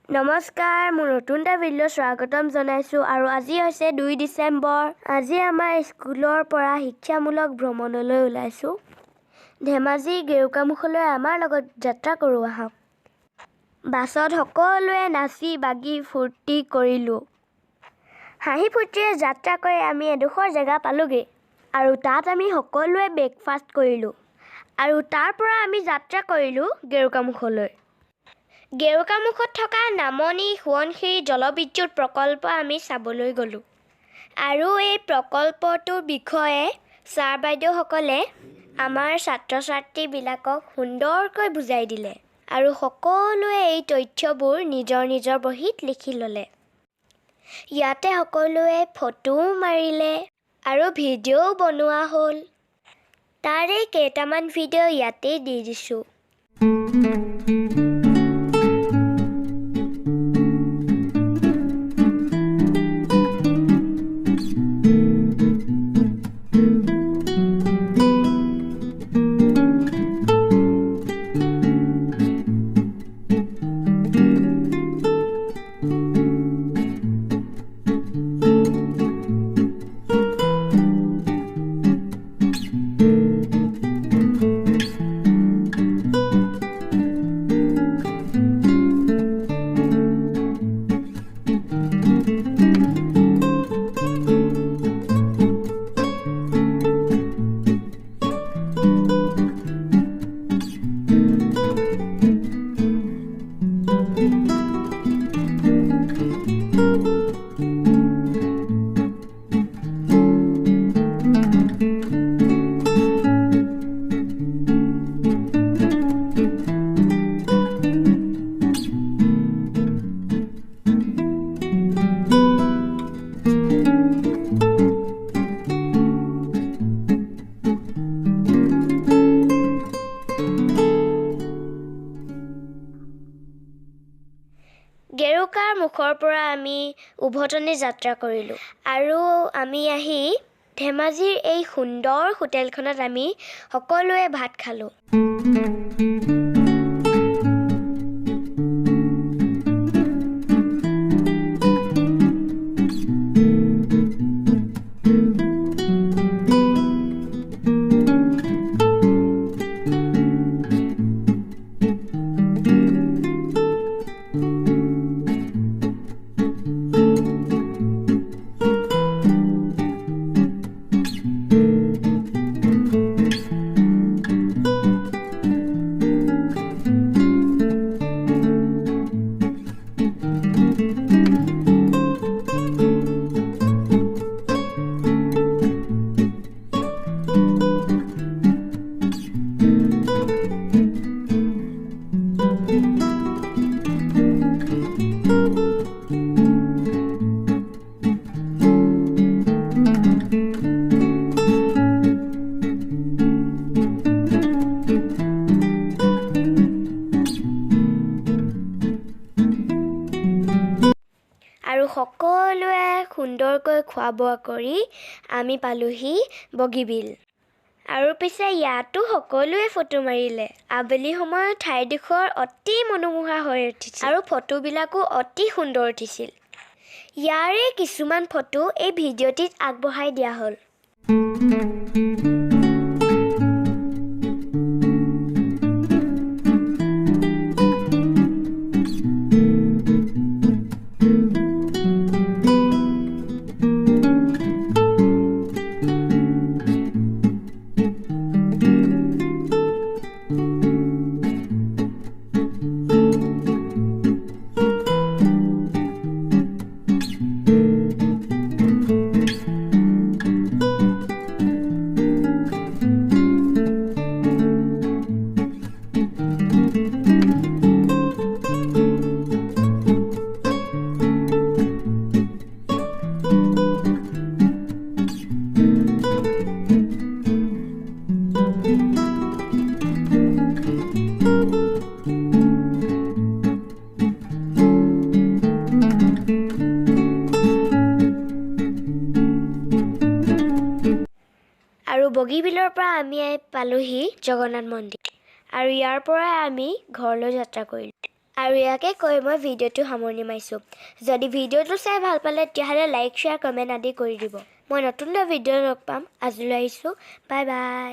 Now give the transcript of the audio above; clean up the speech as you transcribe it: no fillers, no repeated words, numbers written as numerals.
নমস্কাৰ মোৰ নতুন এটা ভিডিঅ স্বাগতম জনাইছো আৰু আজি হৈছে 2 ডিসেম্বৰ আজি আমাৰ স্কুলৰ পৰা শিক্ষামূলক ভ্ৰমণলৈ ওলাইছো ধেমাজি গেৰুকামুখলৈ আমাৰ লগত যাত্ৰা কৰো আহক বাছত সকলোৱে নাচি বাগি ফূৰ্তি কৰিলো হাঁহি ফূৰ্তিৰে যাত্ৰা কৰি আমি এডোখৰ জায়গা পালোগে আৰু তাত আমি সকলোৱে ব্ৰেকফাষ্ট কৰিলো আৰু তাৰ পৰা আমি যাত্ৰা কৰিলো গেৰুকামুখলৈ গেৰুকামুখত থকা নামনি সোৱণশিৰি জলবিদ্যুৎ প্ৰকল্প আমি চাবলৈ গলো আৰু এই প্ৰকল্পটোৰ বিষয়ে ছাৰ বাইদেউসকলে আমাৰ ছাত্ৰ-ছাত্ৰীবিলাকক সুন্দৰকৈ বুজাই দিলে আৰু সকলোৱে এই তথ্যবোৰ নিজৰ বহীত লিখি ল'লে ইয়াতে সকলোৱে ফটো মাৰিলে আৰু ভিডিঅ' বনোৱা হ'ল তাৰে কেইটামান ভিডিঅ' ইয়াতে দি দিছো গেৰুকাৰ মুখৰ পৰা আমি উভতনি যাত্ৰা কৰিলো আৰু আমি আহি ধেমাজিৰ এই সুন্দৰ হোটেলখনত আমি সকলোৱে ভাত খালো আৰু সকলোৱে সুন্দৰকৈ খোৱা বোৱা কৰি আমি পালোহি বগীবিল আৰু পিছে ইয়াতো সকলোৱে ফটো মাৰিলে আবেলি সময়ত ঠাইডোখৰ অতি মনোমোহা হৈ উঠিছিল আৰু ফটোবিলাকো অতি সুন্দৰ উঠিছিল ইয়াৰে কিছুমান ফটো এই ভিডিঅ'টিত আগবঢ়াই দিয়া হ'ল আৰু বগীবিলৰ পৰা আমি পালোহি জগন্নাথ মন্দিৰ আৰু ইয়াৰ পৰা আমি ঘৰলৈ যাত্ৰা কৰিলোঁ আৰু ইয়াকে কৈ মই ভিডিঅ'টো সামৰণি মাৰিছোঁ যদি ভিডিঅ'টো চাই ভাল পালে তেতিয়াহ'লে লাইক শ্বেয়াৰ কমেণ্ট আদি কৰি দিব মই নতুন এটা ভিডিঅ' লগ পাম আজিলৈ আহিছোঁ বাই বাই